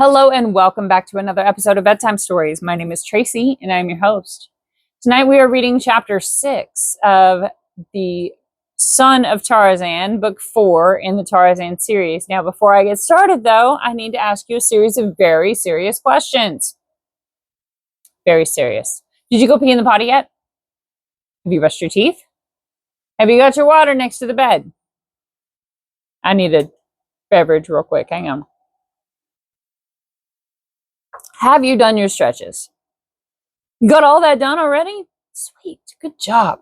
Hello and welcome back to another episode of Bedtime Stories. My name is Tracy and I'm your host. Tonight we are reading chapter 6 of the Son of Tarzan, book 4 in the Tarzan series. Now before I get started though, I need to ask you a series of very serious questions. Very serious. Did you go pee in the potty yet? Have you brushed your teeth? Have you got your water next to the bed? I need a beverage real quick. Hang on. Have you done your stretches? You got all that done already? Sweet, good job.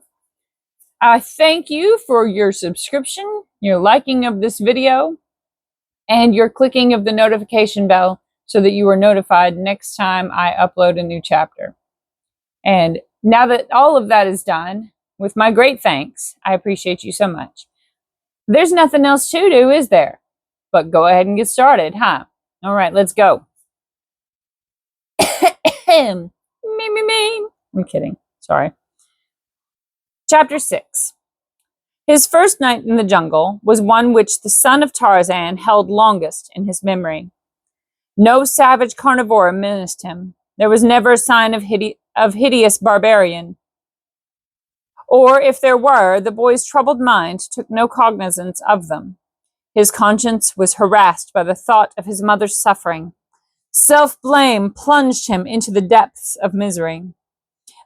I thank you for your subscription, your liking of this video, and your clicking of the notification bell so that you are notified next time I upload a new chapter. And now that all of that is done, with my great thanks, I appreciate you so much. There's nothing else to do, is there? But go ahead and get started, huh? All right, let's go. Me. I'm kidding. Sorry. Chapter 6. His first night in the jungle was one which the son of Tarzan held longest in his memory. No savage carnivore menaced him. There was never a sign of hideous barbarian. Or if there were, the boy's troubled mind took no cognizance of them. His conscience was harassed by the thought of his mother's suffering. Self-blame plunged him into the depths of misery.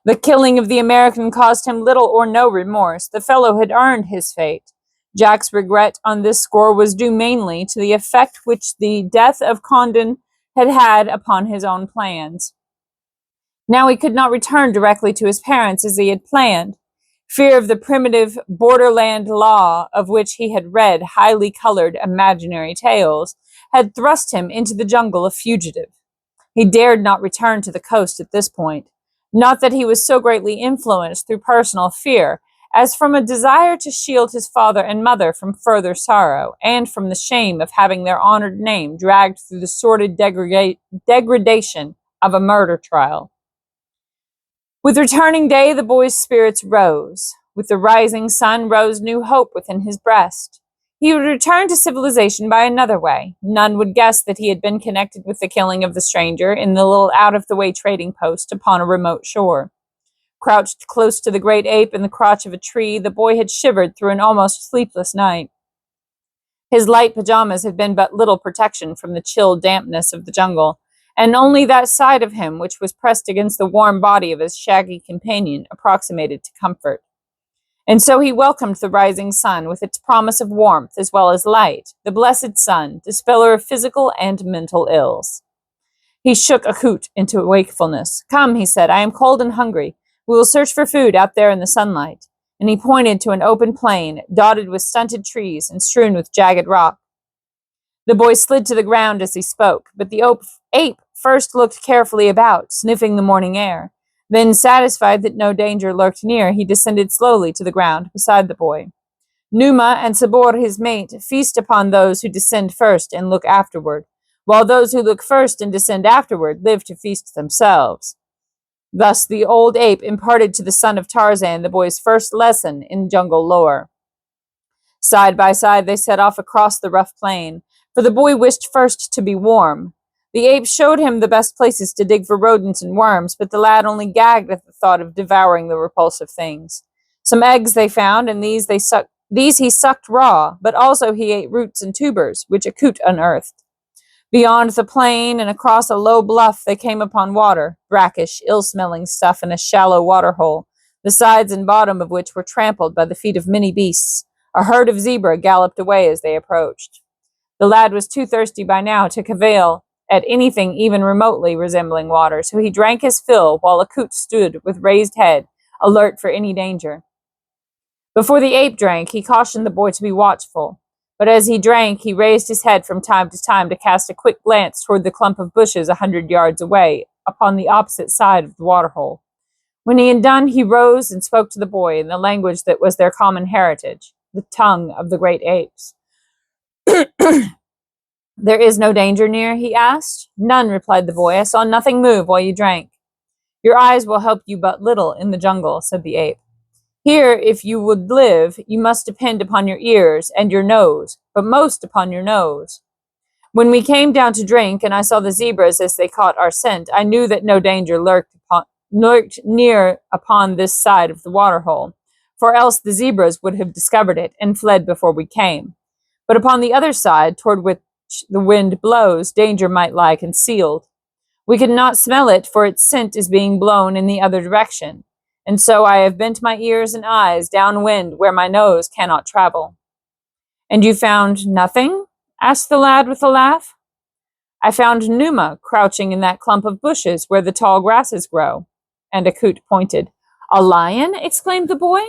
The killing of the American caused him little or no remorse. The fellow had earned his fate. Jack's regret on this score was due mainly to the effect which the death of Condon had had upon his own plans. Now he could not return directly to his parents as he had planned. Fear of the primitive borderland law of which he had read highly colored imaginary tales had thrust him into the jungle a fugitive. He dared not return to the coast at this point. Not that he was so greatly influenced through personal fear, as from a desire to shield his father and mother from further sorrow, and from the shame of having their honored name dragged through the sordid degradation of a murder trial. With returning day, the boy's spirits rose. With the rising sun rose new hope within his breast. He would return to civilization by another way. None would guess that he had been connected with the killing of the stranger in the little out-of-the-way trading post upon a remote shore. Crouched close to the great ape in the crotch of a tree, the boy had shivered through an almost sleepless night. His light pajamas had been but little protection from the chill dampness of the jungle, and only that side of him which was pressed against the warm body of his shaggy companion approximated to comfort. And so he welcomed the rising sun with its promise of warmth as well as light, the blessed sun, dispeller of physical and mental ills. He shook Akut into wakefulness. Come, he said, I am cold and hungry. We will search for food out there in the sunlight. And he pointed to an open plain, dotted with stunted trees and strewn with jagged rock. The boy slid to the ground as he spoke, but the ape first looked carefully about, sniffing the morning air. Then, satisfied that no danger lurked near, he descended slowly to the ground beside the boy. Numa and Sabor, his mate, feast upon those who descend first and look afterward, while those who look first and descend afterward live to feast themselves. Thus the old ape imparted to the son of Tarzan the boy's first lesson in jungle lore. Side by side they set off across the rough plain, for the boy wished first to be warm. The ape showed him the best places to dig for rodents and worms, but the lad only gagged at the thought of devouring the repulsive things. Some eggs they found, and these he sucked raw, but also he ate roots and tubers, which Akut unearthed. Beyond the plain and across a low bluff they came upon water, brackish, ill-smelling stuff in a shallow waterhole, the sides and bottom of which were trampled by the feet of many beasts. A herd of zebra galloped away as they approached. The lad was too thirsty by now to cavil at anything even remotely resembling water, so he drank his fill while Akut stood with raised head, alert for any danger. Before the ape drank, he cautioned the boy to be watchful, but as he drank, he raised his head from time to time to cast a quick glance toward the clump of bushes 100 yards away, upon the opposite side of the waterhole. When he had done, he rose and spoke to the boy in the language that was their common heritage, the tongue of the great apes. There is no danger near, he asked. None, replied the boy. I saw nothing move while you drank. Your eyes will help you but little in the jungle, said the ape. Here, if you would live, you must depend upon your ears and your nose, but most upon your nose. When we came down to drink, and I saw the zebras as they caught our scent, I knew that no danger lurked near upon this side of the waterhole, for else the zebras would have discovered it and fled before we came. But upon the other side, toward which the wind blows, danger might lie concealed. We could not smell it, for its scent is being blown in the other direction, and so I have bent my ears and eyes downwind where my nose cannot travel. And you found nothing? Asked the lad with a laugh. I found Numa crouching in that clump of bushes where the tall grasses grow. And Akut pointed. A lion? Exclaimed the boy.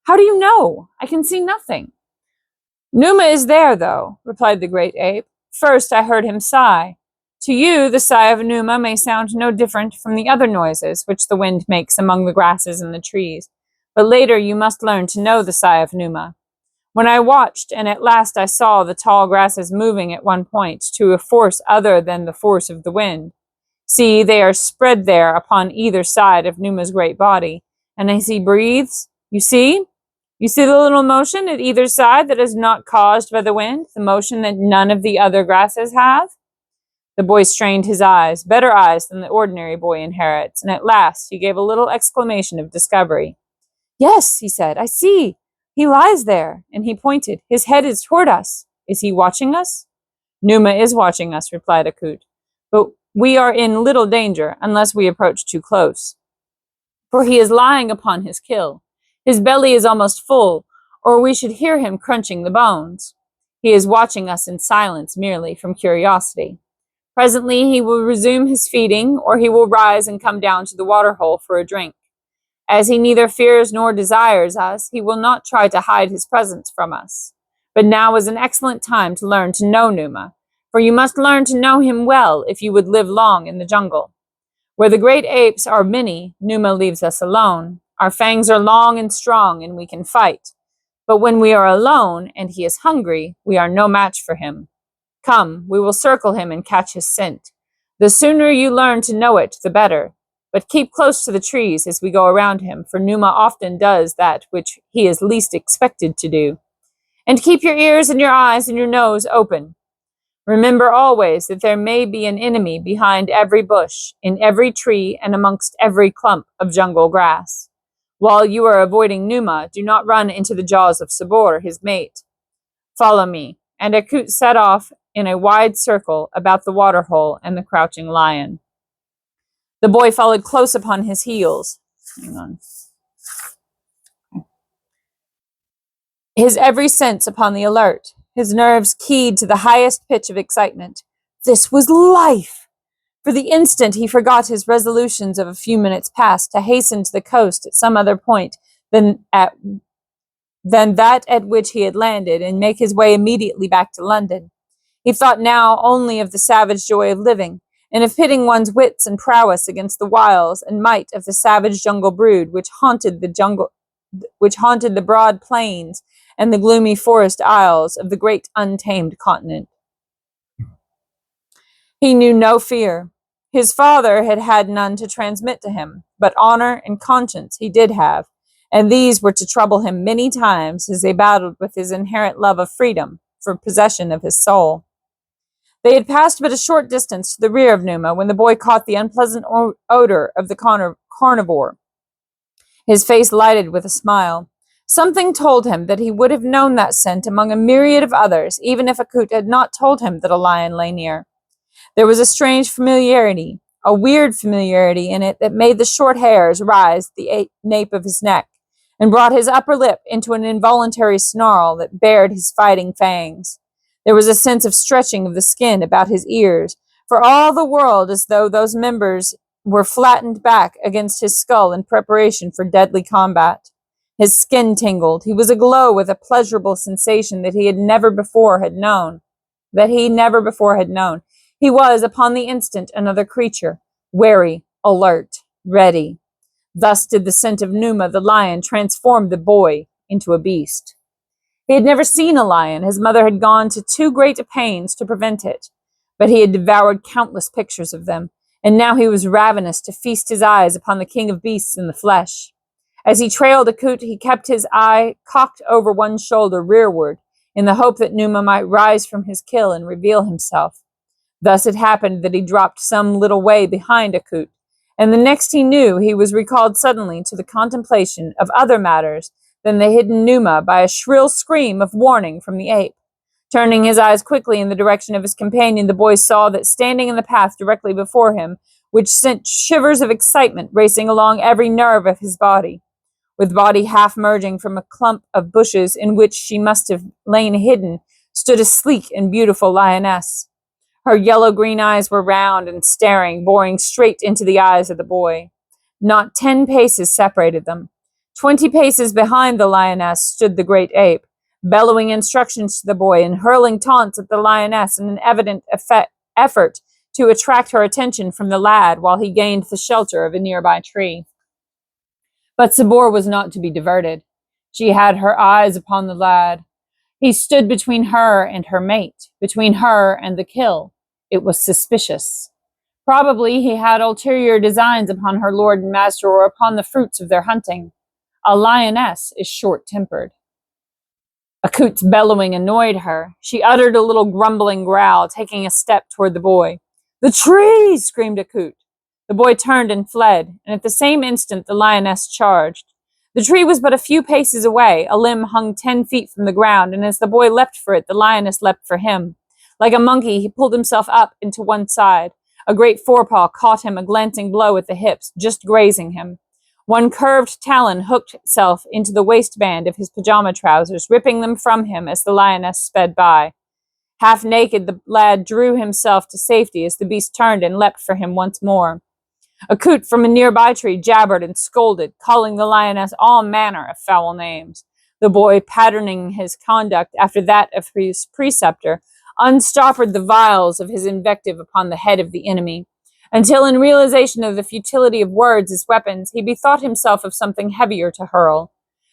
How do you know? I can see nothing. Numa is there, though, replied the great ape. First I heard him sigh. To you, the sigh of Numa may sound no different from the other noises which the wind makes among the grasses and the trees, but later you must learn to know the sigh of Numa. When I watched, and at last I saw the tall grasses moving at one point to a force other than the force of the wind. See, they are spread there upon either side of Numa's great body, and as he breathes, you see the little motion at either side that is not caused by the wind, the motion that none of the other grasses have? The boy strained his eyes, better eyes than the ordinary boy inherits, and at last he gave a little exclamation of discovery. Yes, he said, I see. He lies there, and he pointed. His head is toward us. Is he watching us? Numa is watching us, replied Akut, but we are in little danger unless we approach too close. For he is lying upon his kill. His belly is almost full, or we should hear him crunching the bones. He is watching us in silence merely from curiosity. Presently he will resume his feeding, or he will rise and come down to the waterhole for a drink. As he neither fears nor desires us, he will not try to hide his presence from us. But now is an excellent time to learn to know Numa, for you must learn to know him well if you would live long in the jungle. Where the great apes are many, Numa leaves us alone. Our fangs are long and strong, and we can fight. But when we are alone, and he is hungry, we are no match for him. Come, we will circle him and catch his scent. The sooner you learn to know it, the better. But keep close to the trees as we go around him, for Numa often does that which he is least expected to do. And keep your ears and your eyes and your nose open. Remember always that there may be an enemy behind every bush, in every tree, and amongst every clump of jungle grass. While you are avoiding Numa, do not run into the jaws of Sabor, his mate. Follow me. And Akut set off in a wide circle about the waterhole and the crouching lion. The boy followed close upon his heels. Hang on. His every sense upon the alert, his nerves keyed to the highest pitch of excitement. This was life! For the instant he forgot his resolutions of a few minutes past to hasten to the coast at some other point than that at which he had landed, and make his way immediately back to London. He thought now only of the savage joy of living, and of pitting one's wits and prowess against the wiles and might of the savage jungle brood which haunted the broad plains and the gloomy forest isles of the great untamed continent. He knew no fear. His father had had none to transmit to him, but honor and conscience he did have, and these were to trouble him many times as they battled with his inherent love of freedom for possession of his soul. They had passed but a short distance to the rear of Numa when the boy caught the unpleasant odor of the carnivore. His face lighted with a smile. Something told him that he would have known that scent among a myriad of others, even if Akut had not told him that a lion lay near. There was a strange familiarity, a weird familiarity in it that made the short hairs rise at the nape of his neck, and brought his upper lip into an involuntary snarl that bared his fighting fangs. There was a sense of stretching of the skin about his ears, for all the world as though those members were flattened back against his skull in preparation for deadly combat. His skin tingled. He was aglow with a pleasurable sensation that he never before had known. He was, upon the instant, another creature, wary, alert, ready. Thus did the scent of Numa the lion transform the boy into a beast. He had never seen a lion. His mother had gone to too great pains to prevent it, but he had devoured countless pictures of them, and now he was ravenous to feast his eyes upon the king of beasts in the flesh. As he trailed Akut, he kept his eye cocked over one shoulder rearward, in the hope that Numa might rise from his kill and reveal himself. Thus it happened that he dropped some little way behind Akut, and the next he knew he was recalled suddenly to the contemplation of other matters than the hidden Numa by a shrill scream of warning from the ape. Turning his eyes quickly in the direction of his companion, the boy saw that standing in the path directly before him, which sent shivers of excitement racing along every nerve of his body, with body half merging from a clump of bushes in which she must have lain hidden, stood a sleek and beautiful lioness. Her yellow-green eyes were round and staring, boring straight into the eyes of the boy. Not 10 paces separated them. 20 paces behind the lioness stood the great ape, bellowing instructions to the boy and hurling taunts at the lioness in an evident effort to attract her attention from the lad while he gained the shelter of a nearby tree. But Sabor was not to be diverted. She had her eyes upon the lad. He stood between her and her mate, between her and the kill. It was suspicious. Probably he had ulterior designs upon her lord and master or upon the fruits of their hunting. A lioness is short-tempered. Akut's bellowing annoyed her. She uttered a little grumbling growl, taking a step toward the boy. "The tree!" screamed Akut. The boy turned and fled, and at the same instant the lioness charged. The tree was but a few paces away. A limb hung 10 feet from the ground, and as the boy leapt for it, the lioness leapt for him. Like a monkey, he pulled himself up into one side. A great forepaw caught him a glancing blow at the hips, just grazing him. One curved talon hooked itself into the waistband of his pajama trousers, ripping them from him as the lioness sped by. Half naked, the lad drew himself to safety as the beast turned and leapt for him once more. Akut from a nearby tree jabbered and scolded, calling the lioness all manner of foul names. The boy, patterning his conduct after that of his preceptor, unstoppered the vials of his invective upon the head of the enemy, until in realization of the futility of words as weapons, he bethought himself of something heavier to hurl.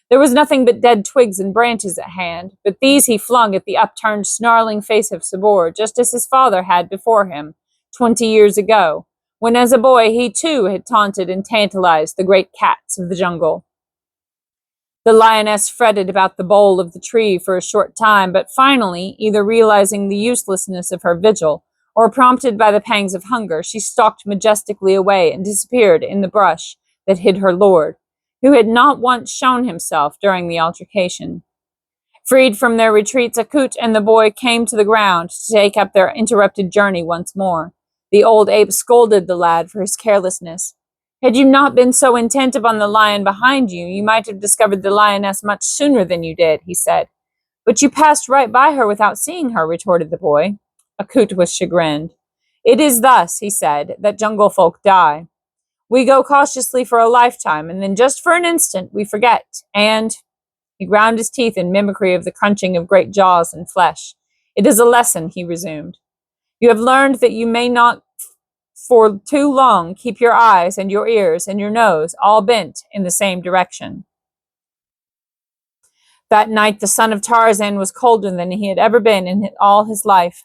There was nothing but dead twigs and branches at hand, but these he flung at the upturned, snarling face of Sabor, just as his father had before him, 20 years ago, when as a boy he too had taunted and tantalized the great cats of the jungle. The lioness fretted about the bole of the tree for a short time, but finally, either realizing the uselessness of her vigil, or prompted by the pangs of hunger, she stalked majestically away and disappeared in the brush that hid her lord, who had not once shown himself during the altercation. Freed from their retreats, Akut and the boy came to the ground to take up their interrupted journey once more. The old ape scolded the lad for his carelessness. "Had you not been so intent upon the lion behind you, you might have discovered the lioness much sooner than you did," he said. "But you passed right by her without seeing her," retorted the boy. Akut was chagrined. "It is thus," he said, "that jungle folk die. We go cautiously for a lifetime, and then just for an instant we forget, and—" He ground his teeth in mimicry of the crunching of great jaws and flesh. "It is a lesson," he resumed. "You have learned that you may not for too long keep your eyes and your ears and your nose all bent in the same direction." That night the Son of Tarzan was colder than he had ever been in all his life.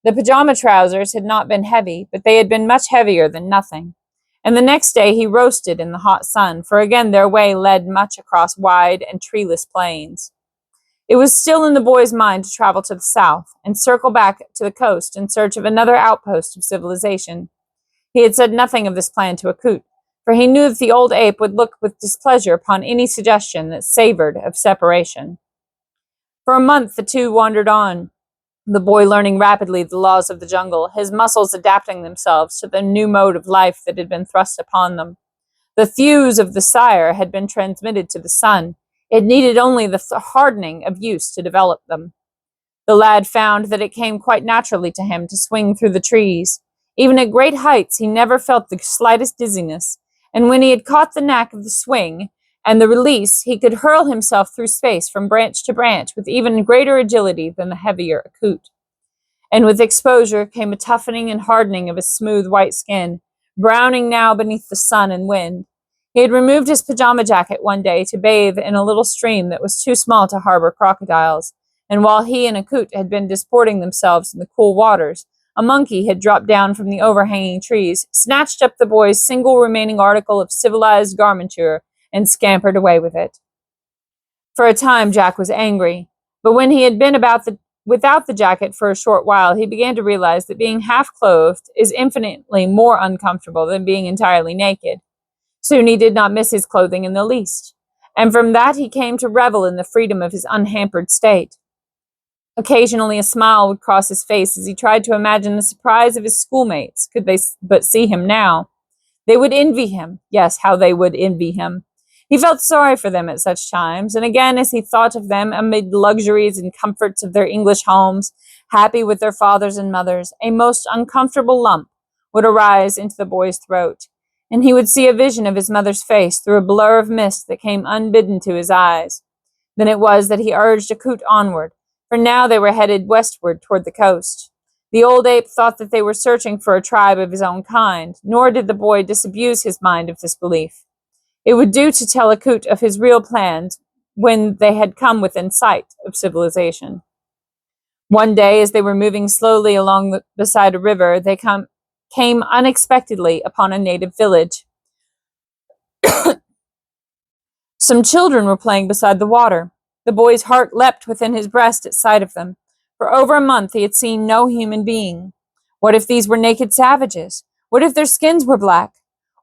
The pajama trousers had not been heavy, but they had been much heavier than nothing. And the next day he roasted in the hot sun, for again their way led much across wide and treeless plains. It was still in the boy's mind to travel to the south and circle back to the coast in search of another outpost of civilization. He had said nothing of this plan to Akut, for he knew that the old ape would look with displeasure upon any suggestion that savored of separation. For a month the two wandered on, the boy learning rapidly the laws of the jungle, his muscles adapting themselves to the new mode of life that had been thrust upon them. The thews of the sire had been transmitted to the son. It needed only the hardening of use to develop them. The lad found that it came quite naturally to him to swing through the trees. Even at great heights, he never felt the slightest dizziness, and when he had caught the knack of the swing and the release, he could hurl himself through space from branch to branch with even greater agility than the heavier Akut. And with exposure came a toughening and hardening of his smooth white skin, browning now beneath the sun and wind. He had removed his pajama jacket one day to bathe in a little stream that was too small to harbor crocodiles, and while he and Akut had been disporting themselves in the cool waters, a monkey had dropped down from the overhanging trees, snatched up the boy's single remaining article of civilized garmenture, and scampered away with it. For a time Jack was angry, but when he had been about the without the jacket for a short while, he began to realize that being half-clothed is infinitely more uncomfortable than being entirely naked. Soon he did not miss his clothing in the least, and from that he came to revel in the freedom of his unhampered state. Occasionally a smile would cross his face as he tried to imagine the surprise of his schoolmates, could they but see him now. They would envy him. Yes, how they would envy him. He felt sorry for them at such times, and again as he thought of them amid luxuries and comforts of their English homes, happy with their fathers and mothers, a most uncomfortable lump would arise into the boy's throat, and he would see a vision of his mother's face through a blur of mist that came unbidden to his eyes. Then it was that he urged Akut onward, for now they were headed westward toward the coast. The old ape thought that they were searching for a tribe of his own kind, nor did the boy disabuse his mind of this belief. It would do to tell Akut of his real plans when they had come within sight of civilization. One day, as they were moving slowly along beside a river, they came unexpectedly upon a native village. Some children were playing beside the water. The boy's heart leapt within his breast at sight of them. For over a month he had seen no human being. What if these were naked savages? What if their skins were black?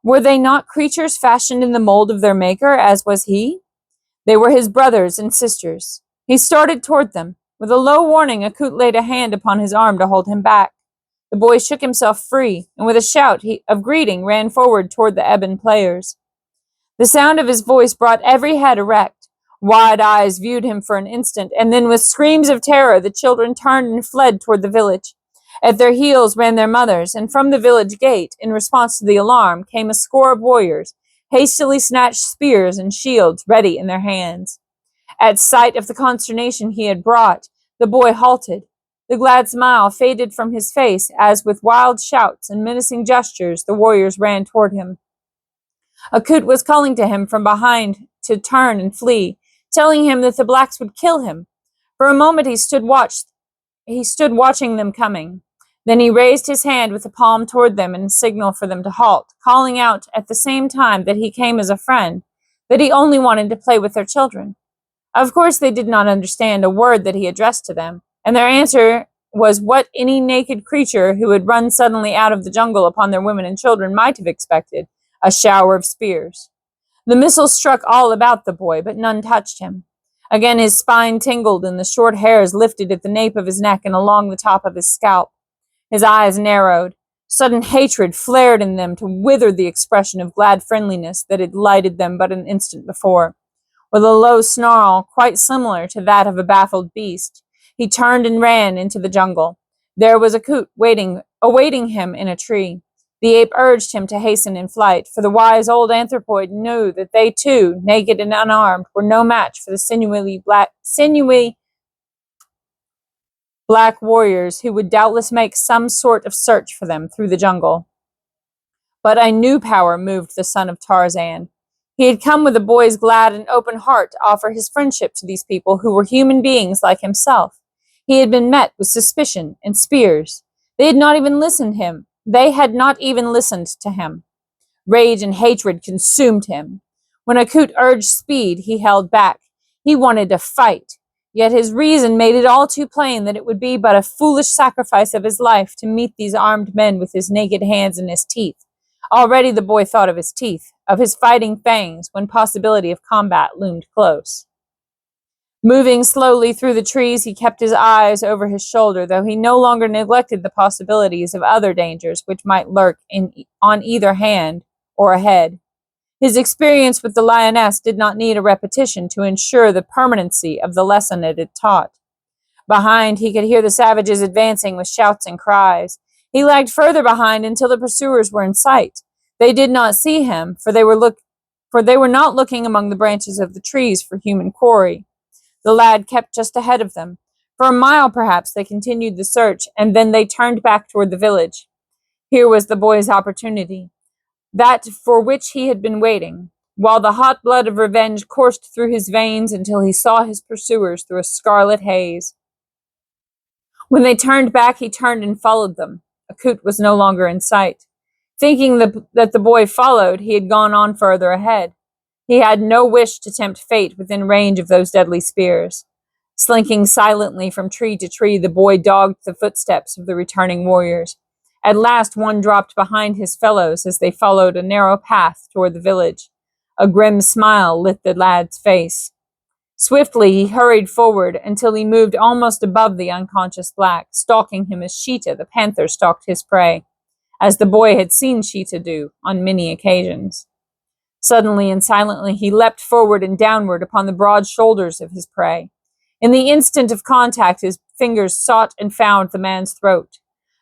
Were they not creatures fashioned in the mold of their maker, as was he? They were his brothers and sisters. He started toward them. With a low warning, Akut laid a hand upon his arm to hold him back. The boy shook himself free, and with a shout of greeting ran forward toward the ebon players. The sound of his voice brought every head erect. Wide eyes viewed him for an instant, and then with screams of terror the children turned and fled toward the village. At their heels ran their mothers, and from the village gate, in response to the alarm, came a score of warriors, hastily snatched spears and shields ready in their hands. At sight of the consternation he had brought, the boy halted. The glad smile faded from his face as, with wild shouts and menacing gestures, the warriors ran toward him. Akut was calling to him from behind to turn and flee, telling him that the blacks would kill him. For a moment he stood watching them coming. Then he raised his hand with a palm toward them in a signal for them to halt, calling out at the same time that he came as a friend, that he only wanted to play with their children. Of course they did not understand a word that he addressed to them, and their answer was what any naked creature who had run suddenly out of the jungle upon their women and children might have expected, a shower of spears. The missiles struck all about the boy, but none touched him. Again his spine tingled and the short hairs lifted at the nape of his neck and along the top of his scalp. His eyes narrowed. Sudden hatred flared in them to wither the expression of glad friendliness that had lighted them but an instant before. With a low snarl, quite similar to that of a baffled beast, he turned and ran into the jungle. There was Akut awaiting him in a tree. The ape urged him to hasten in flight, for the wise old anthropoid knew that they too, naked and unarmed, were no match for the sinewy black warriors who would doubtless make some sort of search for them through the jungle. But a new power moved the son of Tarzan. He had come with a boy's glad and open heart to offer his friendship to these people who were human beings like himself. He had been met with suspicion and spears. They had not even listened to him. Rage and hatred consumed him. When Akut urged speed, he held back. He wanted to fight. Yet his reason made it all too plain that it would be but a foolish sacrifice of his life to meet these armed men with his naked hands and his teeth. Already the boy thought of his teeth, of his fighting fangs, when possibility of combat loomed close. Moving slowly through the trees, he kept his eyes over his shoulder, though he no longer neglected the possibilities of other dangers which might lurk on either hand or ahead. His experience with the lioness did not need a repetition to ensure the permanency of the lesson it had taught. Behind, he could hear the savages advancing with shouts and cries. He lagged further behind until the pursuers were in sight. They did not see him, for they were not looking among the branches of the trees for human quarry. The lad kept just ahead of them. For a mile, perhaps, they continued the search, and then they turned back toward the village. Here was the boy's opportunity, that for which he had been waiting, while the hot blood of revenge coursed through his veins until he saw his pursuers through a scarlet haze. When they turned back, he turned and followed them. Akut was no longer in sight. Thinking that the boy followed, he had gone on further ahead. He had no wish to tempt fate within range of those deadly spears. Slinking silently from tree to tree, the boy dogged the footsteps of the returning warriors. At last, one dropped behind his fellows as they followed a narrow path toward the village. A grim smile lit the lad's face. Swiftly, he hurried forward until he moved almost above the unconscious black, stalking him as Sheeta, the panther, stalked his prey, as the boy had seen Sheeta do on many occasions. Suddenly and silently, he leapt forward and downward upon the broad shoulders of his prey. In the instant of contact, his fingers sought and found the man's throat.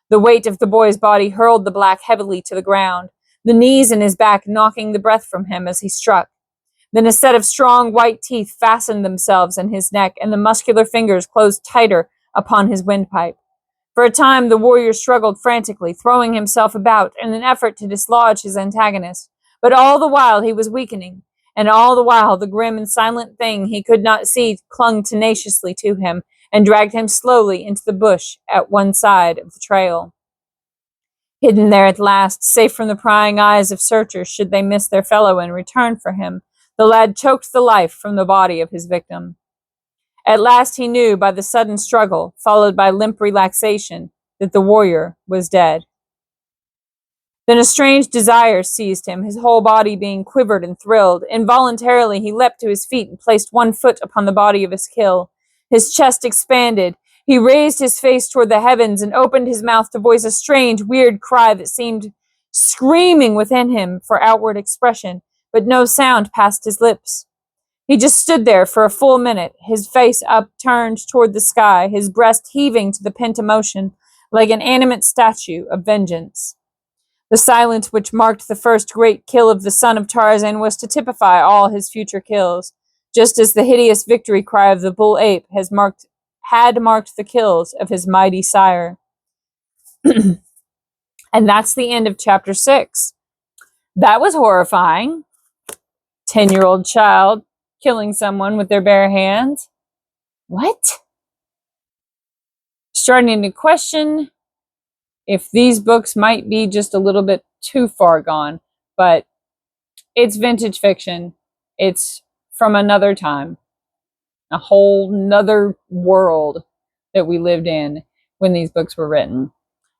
The weight of the boy's body hurled the black heavily to the ground, the knees in his back knocking the breath from him as he struck. Then a set of strong white teeth fastened themselves in his neck, and the muscular fingers closed tighter upon his windpipe. For a time, the warrior struggled frantically, throwing himself about in an effort to dislodge his antagonist. But all the while he was weakening, and all the while the grim and silent thing he could not see clung tenaciously to him and dragged him slowly into the bush at one side of the trail. Hidden there at last, safe from the prying eyes of searchers should they miss their fellow and return for him, the lad choked the life from the body of his victim. At last he knew by the sudden struggle, followed by limp relaxation, that the warrior was dead. Then a strange desire seized him, his whole body being quivered and thrilled. Involuntarily he leapt to his feet and placed one foot upon the body of his kill. His chest expanded. He raised his face toward the heavens and opened his mouth to voice a strange, weird cry that seemed screaming within him for outward expression, but no sound passed his lips. He just stood there for a full minute, his face upturned toward the sky, his breast heaving to the pent emotion, like an animate statue of vengeance. The silence which marked the first great kill of the son of Tarzan was to typify all his future kills, just as the hideous victory cry of the bull ape had marked the kills of his mighty sire. And that's the end of chapter 6. That was horrifying. 10-year-old child killing someone with their bare hands. What? Starting to question if these books might be just a little bit too far gone, but it's vintage fiction. It's from another time, a whole nother world that we lived in when these books were written.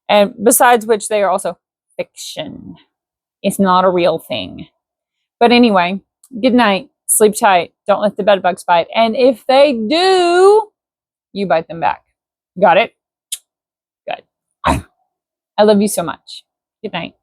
And besides which, they are also fiction. It's not a real thing. But anyway, good night. Sleep tight. Don't let the bedbugs bite. And if they do, you bite them back. Got it? Good. I love you so much. Good night.